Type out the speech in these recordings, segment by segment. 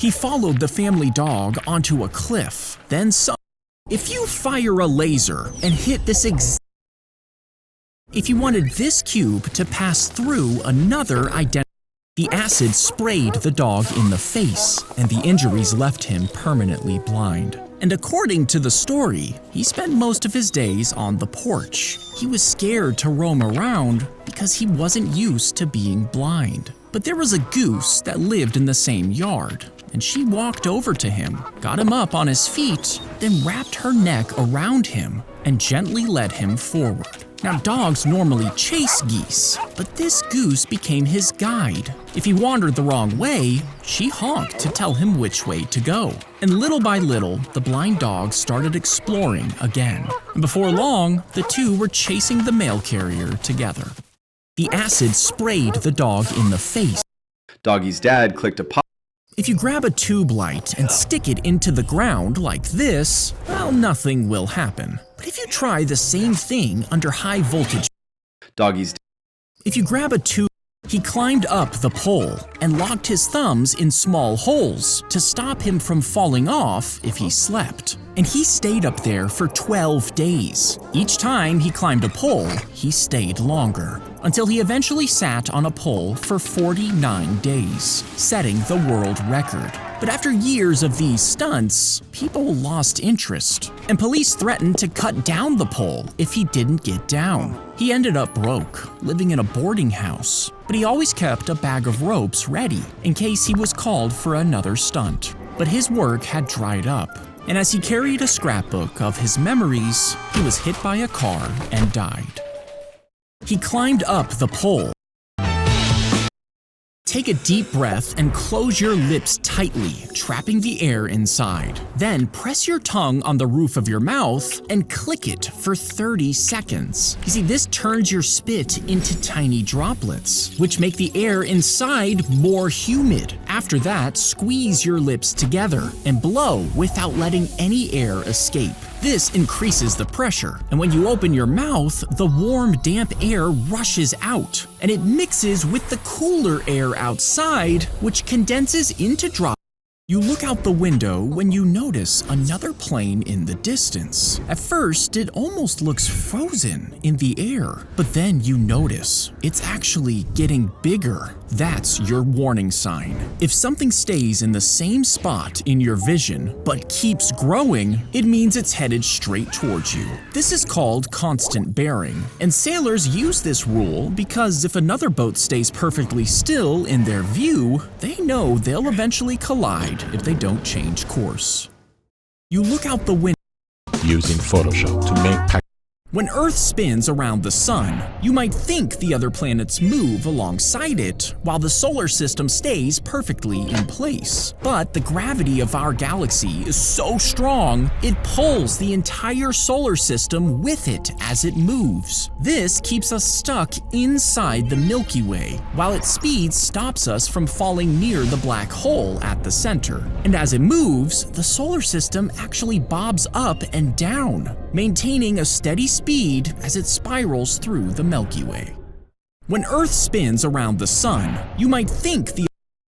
He followed the family dog onto a cliff, then if you fire a laser and hit if you wanted this cube to pass through another identity, the acid sprayed the dog in the face, and the injuries left him permanently blind. And according to the story, he spent most of his days on the porch. He was scared to roam around because he wasn't used to being blind. But there was a goose that lived in the same yard, and she walked over to him, got him up on his feet, then wrapped her neck around him and gently led him forward. Now, dogs normally chase geese, but this goose became his guide. If he wandered the wrong way, she honked to tell him which way to go. And little by little, the blind dog started exploring again. And before long, the two were chasing the mail carrier together. The acid sprayed the dog in the face. Doggy's dad clicked a pop. If you grab a tube light and stick it into the ground like this, well, nothing will happen. But if you try the same thing under high voltage, if you grab a tube, he climbed up the pole and locked his thumbs in small holes to stop him from falling off if he slept. And he stayed up there for 12 days. Each time he climbed a pole, he stayed longer, until he eventually sat on a pole for 49 days, setting the world record. But after years of these stunts, people lost interest, and police threatened to cut down the pole if he didn't get down. He ended up broke, living in a boarding house, but he always kept a bag of ropes ready in case he was called for another stunt. But his work had dried up, and as he carried a scrapbook of his memories, he was hit by a car and died. He climbed up the pole. Take a deep breath and close your lips tightly, trapping the air inside. Then press your tongue on the roof of your mouth and click it for 30 seconds. You see, this turns your spit into tiny droplets, which make the air inside more humid. After that, squeeze your lips together and blow without letting any air escape. This increases the pressure, and when you open your mouth, the warm, damp air rushes out, and it mixes with the cooler air outside, which condenses into droplets. You look out the window when you notice another plane in the distance. At first, it almost looks frozen in the air, but then you notice it's actually getting bigger. That's your warning sign. If something stays in the same spot in your vision but keeps growing, it means it's headed straight towards you. This is called constant bearing, and sailors use this rule because if another boat stays perfectly still in their view, they know they'll eventually collide if they don't change course. You look out the window using Photoshop to make When Earth spins around the sun, you might think the other planets move alongside it while the solar system stays perfectly in place. But the gravity of our galaxy is so strong, it pulls the entire solar system with it as it moves. This keeps us stuck inside the Milky Way, while its speed stops us from falling near the black hole at the center. And as it moves, the solar system actually bobs up and down, maintaining a steady speed as it spirals through the Milky Way. When Earth spins around the sun, you might think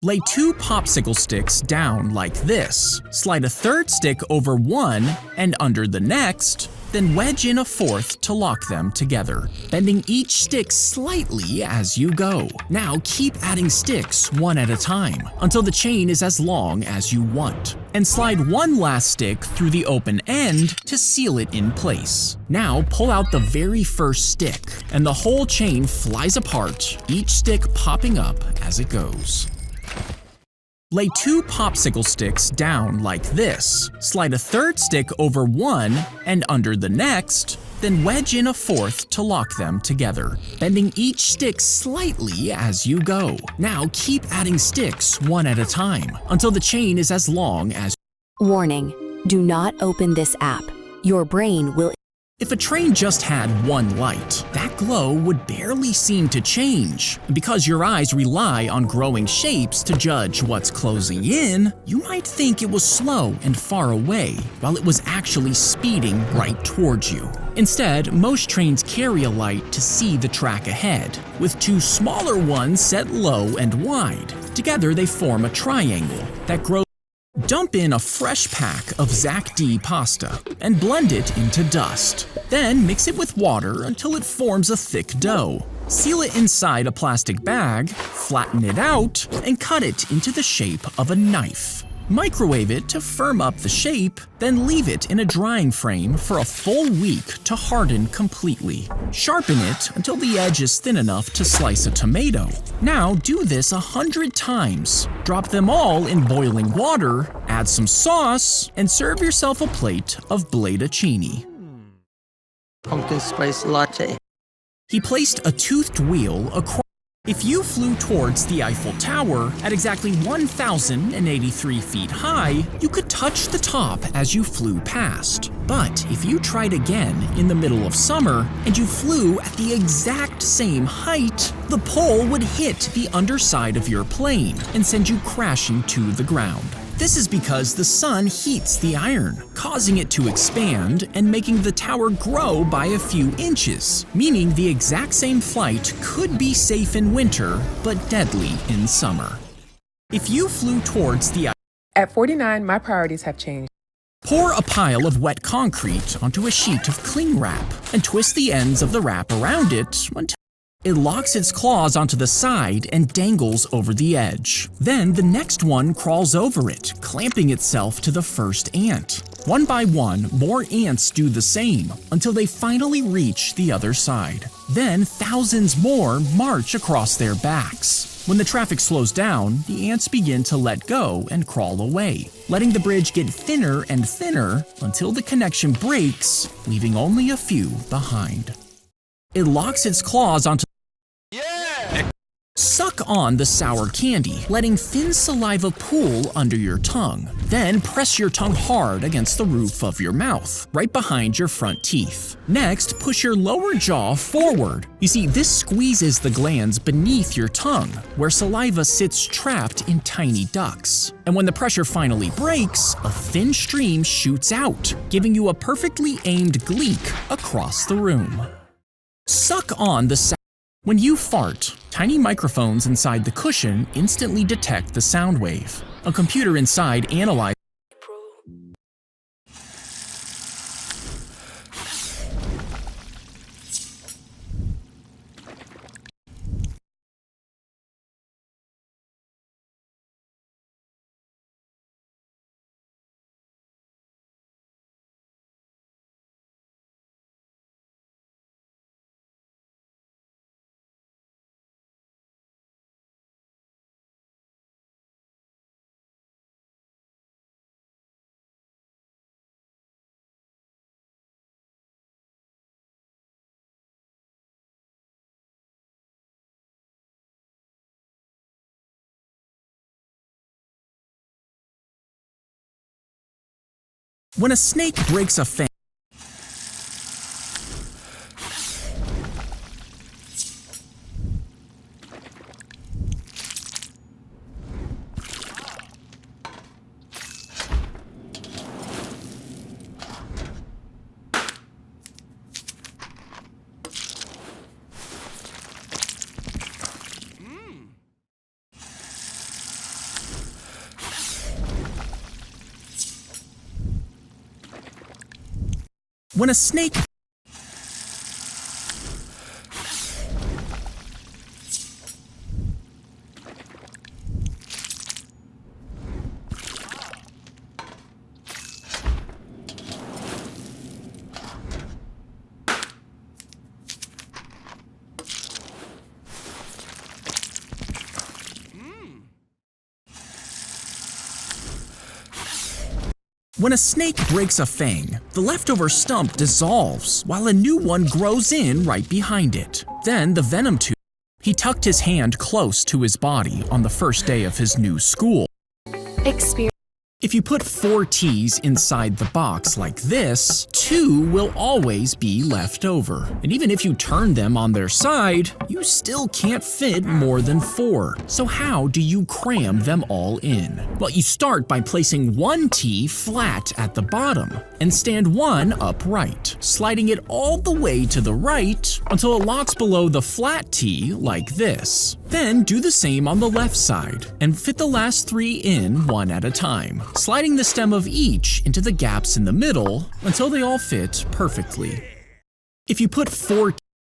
lay 2 popsicle sticks down like this, slide a third stick over one and under the next, then wedge in a fourth to lock them together, bending each stick slightly as you go. Now keep adding sticks one at a time until the chain is as long as you want, and slide one last stick through the open end to seal it in place. Now pull out the very first stick, and the whole chain flies apart, each stick popping up as it goes. Lay 2 popsicle sticks down like this, slide a third stick over one and under the next, then wedge in a fourth to lock them together, bending each stick slightly as you go. Now keep adding sticks one at a time until the chain is as long as. Warning: do not open this app. Your brain will. If a train just had one light, that glow would barely seem to change. And because your eyes rely on growing shapes to judge what's closing in, you might think it was slow and far away, while it was actually speeding right towards you. Instead, most trains carry a light to see the track ahead, with 2 smaller ones set low and wide. Together they form a triangle that grows Dump in a fresh pack of Zac D pasta and blend it into dust. Then mix it with water until it forms a thick dough. Seal it inside a plastic bag, flatten it out, and cut it into the shape of a knife. Microwave it to firm up the shape, then leave it in a drying frame for a full week to harden completely. Sharpen it until the edge is thin enough to slice a tomato. Now do this 100 times. Drop them all in boiling water, add some sauce, and serve yourself a plate of bladaccini. Pumpkin spice latte. He placed a toothed wheel across. If you flew towards the Eiffel Tower at exactly 1,083 feet high, you could touch the top as you flew past. But if you tried again in the middle of summer and you flew at the exact same height, the pole would hit the underside of your plane and send you crashing to the ground. This is because the sun heats the iron, causing it to expand and making the tower grow by a few inches, meaning the exact same flight could be safe in winter but deadly in summer. If you flew towards the At 49, my priorities have changed. Pour a pile of wet concrete onto a sheet of cling wrap and twist the ends of the wrap around it until it locks its claws onto the side and dangles over the edge. Then the next one crawls over it, clamping itself to the first ant. One by one, more ants do the same until they finally reach the other side. Then thousands more march across their backs. When the traffic slows down, the ants begin to let go and crawl away, letting the bridge get thinner and thinner until the connection breaks, leaving only a few behind. It locks its claws onto Suck on the sour candy, letting thin saliva pool under your tongue. Then press your tongue hard against the roof of your mouth, right behind your front teeth. Next, push your lower jaw forward. You see, this squeezes the glands beneath your tongue, where saliva sits trapped in tiny ducts. And when the pressure finally breaks, a thin stream shoots out, giving you a perfectly aimed gleek across the room. Suck on the sound. When you fart, tiny microphones inside the cushion instantly detect the sound wave. A computer inside analyzes. When a snake breaks a fence, when a snake When a snake breaks a fang, the leftover stump dissolves while a new one grows in right behind it. Then the venom tube. He tucked his hand close to his body on the first day of his new school. If you put 4 T's inside the box like this, 2 will always be left over. And even if you turn them on their side, you still can't fit more than 4. So how do you cram them all in? Well, you start by placing 1 T flat at the bottom and stand 1 upright, sliding it all the way to the right until it locks below the flat T like this. Then do the same on the left side and fit the last 3 in one at a time, sliding the stem of each into the gaps in the middle until they all fit perfectly. If you put 4,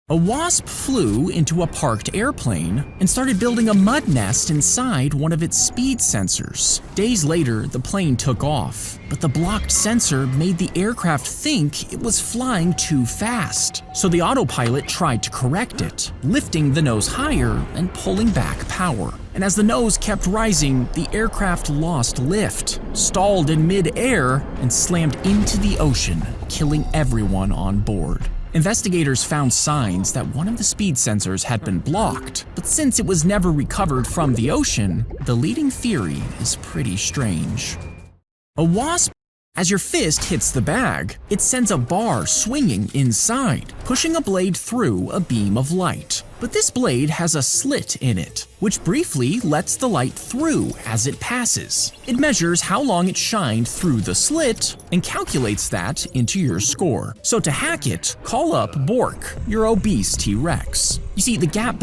a wasp flew into a parked airplane and started building a mud nest inside one of its speed sensors. Days later, the plane took off, but the blocked sensor made the aircraft think it was flying too fast. So the autopilot tried to correct it, lifting the nose higher and pulling back power. And as the nose kept rising, the aircraft lost lift, stalled in mid-air, and slammed into the ocean, killing everyone on board. Investigators found signs that one of the speed sensors had been blocked, but since it was never recovered from the ocean, the leading theory is pretty strange. A wasp, as your fist hits the bag, it sends a bar swinging inside, pushing a blade through a beam of light. But this blade has a slit in it, which briefly lets the light through as it passes. It measures how long it shined through the slit and calculates that into your score. So to hack it, call up Bork, your obese T-Rex. You see, the gap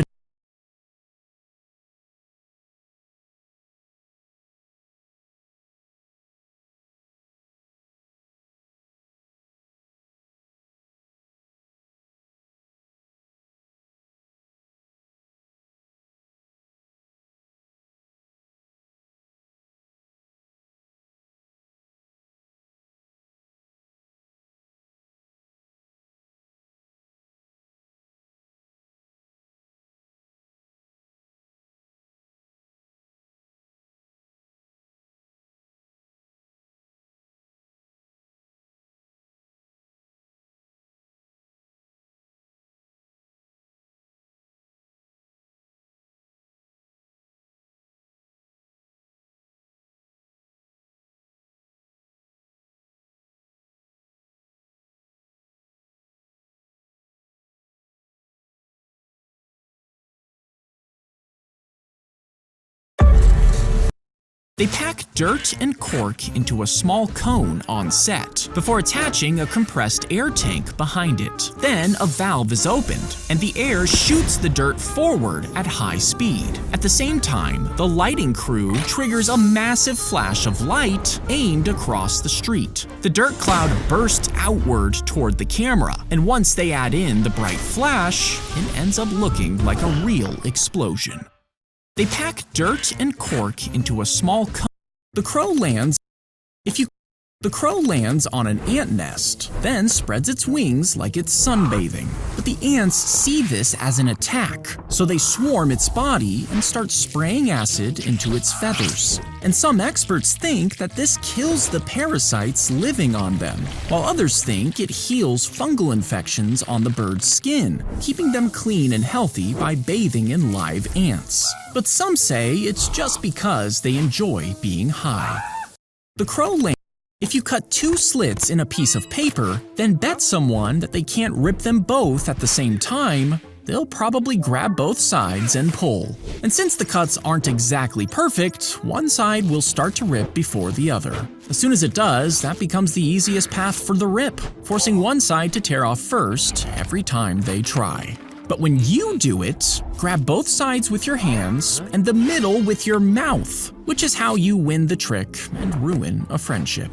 They pack dirt and cork into a small cone on set before attaching a compressed air tank behind it. Then a valve is opened and the air shoots the dirt forward at high speed. At the same time, the lighting crew triggers a massive flash of light aimed across the street. The dirt cloud bursts outward toward the camera, and once they add in the bright flash, it ends up looking like a real explosion. They pack dirt and cork into a small cone. The crow lands on an ant nest, then spreads its wings like it's sunbathing. But the ants see this as an attack, so they swarm its body and start spraying acid into its feathers. And some experts think that this kills the parasites living on them, while others think it heals fungal infections on the bird's skin, keeping them clean and healthy by bathing in live ants. But some say it's just because they enjoy being high. The crow lands. If you cut 2 slits in a piece of paper, then bet someone that they can't rip them both at the same time, they'll probably grab both sides and pull. And since the cuts aren't exactly perfect, one side will start to rip before the other. As soon as it does, that becomes the easiest path for the rip, forcing one side to tear off first every time they try. But when you do it, grab both sides with your hands and the middle with your mouth, which is how you win the trick and ruin a friendship.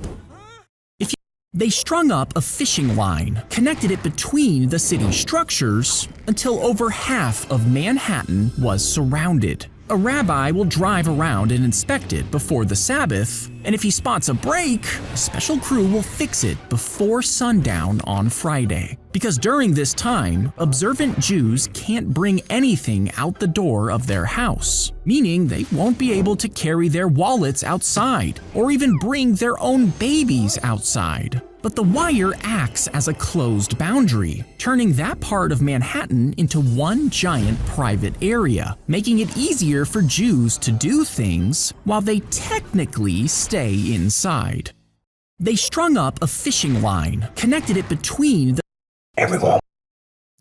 They strung up a fishing line, connected it between the city structures until over half of Manhattan was surrounded. A rabbi will drive around and inspect it before the Sabbath, and if he spots a break, a special crew will fix it before sundown on Friday. Because during this time, observant Jews can't bring anything out the door of their house, meaning they won't be able to carry their wallets outside or even bring their own babies outside. But the wire acts as a closed boundary, turning that part of Manhattan into one giant private area, making it easier for Jews to do things while they technically stay inside. They strung up a fishing line, connected it between the... Everyone.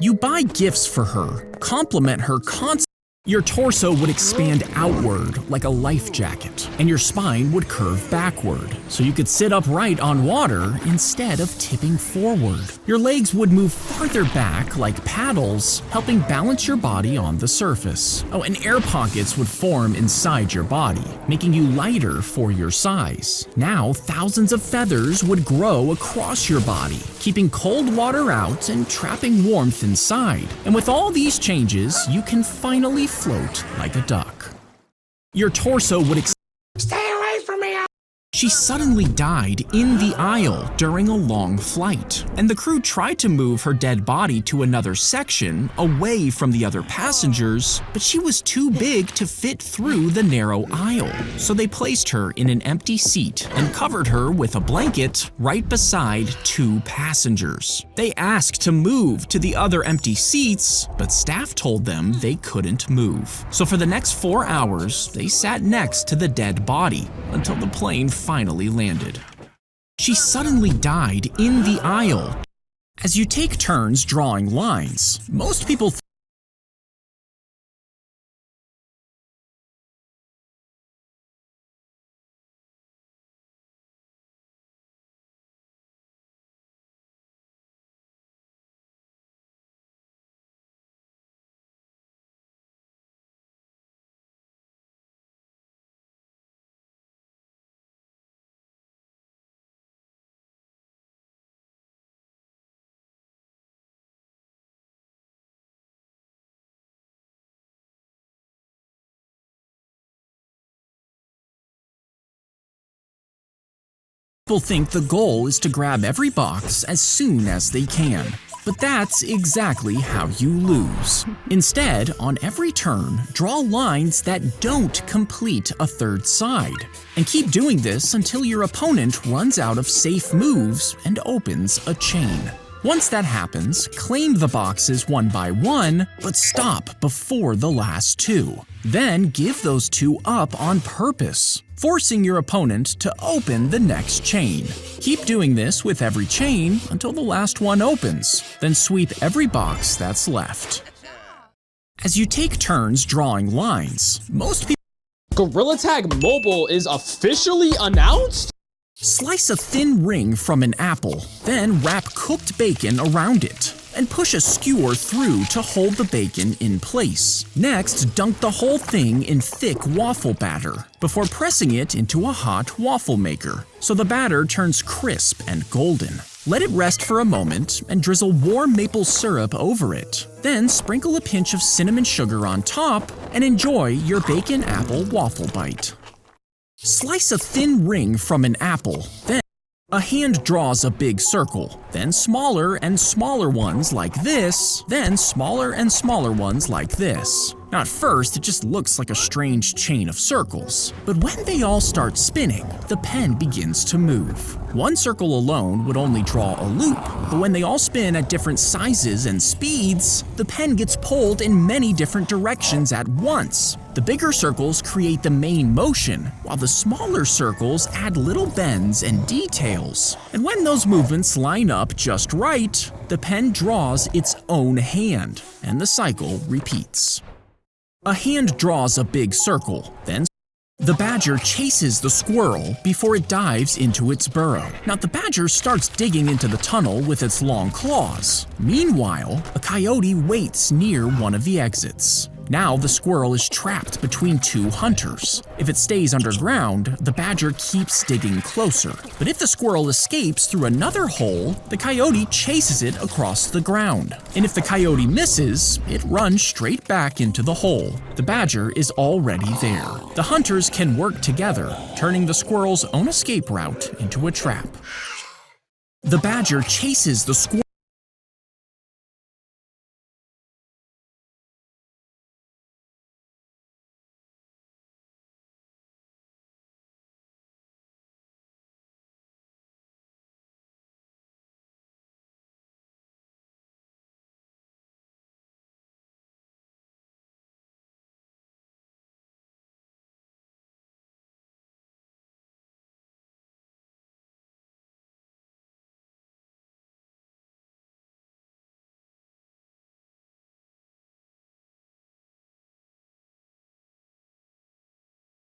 You buy gifts for her, compliment her constantly. Your torso would expand outward like a life jacket, and your spine would curve backward, so you could sit upright on water instead of tipping forward. Your legs would move farther back like paddles, helping balance your body on the surface. Oh, and air pockets would form inside your body, making you lighter for your size. Now, thousands of feathers would grow across your body, keeping cold water out and trapping warmth inside. And with all these changes, you can finally float like a duck. Your torso would Stay away from me! She suddenly died in the aisle during a long flight, and the crew tried to move her dead body to another section away from the other passengers, but she was too big to fit through the narrow aisle. So they placed her in an empty seat and covered her with a blanket right beside two passengers. They asked to move to the other empty seats, but staff told them they couldn't move. So for the next 4 hours, they sat next to the dead body until the plane finally landed. She suddenly died in the aisle. As you take turns drawing lines, most people think the goal is to grab every box as soon as they can. But that's exactly how you lose. Instead, on every turn, draw lines that don't complete a third side. And keep doing this until your opponent runs out of safe moves and opens a chain. Once that happens, claim the boxes one by one, but stop before the last two. Then give those two up on purpose, forcing your opponent to open the next chain. Keep doing this with every chain until the last one opens, then sweep every box that's left. As you take turns drawing lines, most people Gorilla Tag Mobile is officially announced? Slice a thin ring from an apple, then wrap cooked bacon around it, and push a skewer through to hold the bacon in place. Next, dunk the whole thing in thick waffle batter before pressing it into a hot waffle maker, so the batter turns crisp and golden. Let it rest for a moment and drizzle warm maple syrup over it. Then sprinkle a pinch of cinnamon sugar on top and enjoy your bacon apple waffle bite. Slice a thin ring from an apple, then a hand draws a big circle, then smaller and smaller ones like this, then smaller and smaller ones like this. Now at first, it just looks like a strange chain of circles, but when they all start spinning, the pen begins to move. One circle alone would only draw a loop, but when they all spin at different sizes and speeds, the pen gets pulled in many different directions at once. The bigger circles create the main motion, while the smaller circles add little bends and details. And when those movements line up just right, the pen draws its own hand, and the cycle repeats. A hand draws a big circle, then the badger chases the squirrel before it dives into its burrow. Now the badger starts digging into the tunnel with its long claws. Meanwhile, a coyote waits near one of the exits. Now the squirrel is trapped between two hunters. If it stays underground, the badger keeps digging closer. But if the squirrel escapes through another hole, the coyote chases it across the ground. And if the coyote misses, it runs straight back into the hole. The badger is already there. The hunters can work together, turning the squirrel's own escape route into a trap. The badger chases the squirrel